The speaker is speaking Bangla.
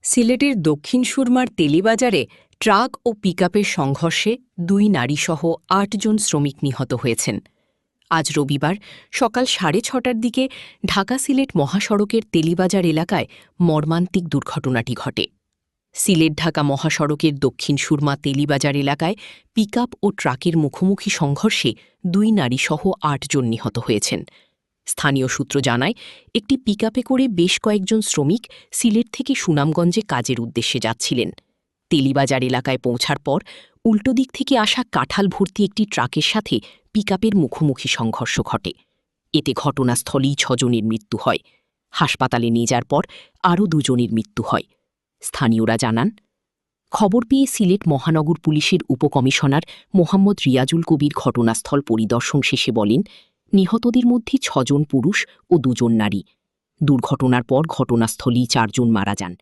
সিলেটের দক্ষিণ সুরমার তেলিবাজারে ট্রাক ও পিকআপের সংঘর্ষে ২ নারীসহ ৮ জন শ্রমিক নিহত হয়েছেন। আজ রবিবার সকাল ৬:৩০টার দিকে ঢাকা সিলেট মহাসড়কের তেলিবাজার এলাকায় মর্মান্তিক দুর্ঘটনাটি ঘটে। সিলেট ঢাকা মহাসড়কের দক্ষিণ সুরমা তেলিবাজার এলাকায় পিকআপ ও ট্রাকের মুখোমুখি সংঘর্ষে ২ নারীসহ ৮ জন নিহত হয়েছেন। স্থানীয় সূত্র জানায়, একটি পিকআপে করে বেশ কয়েকজন শ্রমিক সিলেট থেকে সুনামগঞ্জে কাজের উদ্দেশ্যে যাচ্ছিলেন। তেলিবাজার এলাকায় পৌঁছার পর উল্টো দিক থেকে আসা কাঁঠাল ভর্তি একটি ট্রাকের সাথে পিকআপের মুখোমুখি সংঘর্ষ ঘটে। এতে ঘটনাস্থলেই ৬ জনের মৃত্যু হয়। হাসপাতালে নিয়ে যাওয়ার পর আরও ২ জনের মৃত্যু হয়। স্থানীয়রা জানান, খবর পেয়ে সিলেট মহানগর পুলিশের উপকমিশনার মোহাম্মদ রিয়াজুল কবির ঘটনাস্থল পরিদর্শন শেষে বলেন, নিহতদের মধ্যে ৬ জন পুরুষ ও ২ জন নারী। দুর্ঘটনার পর ঘটনাস্থলেই ৪ জন মারা যান।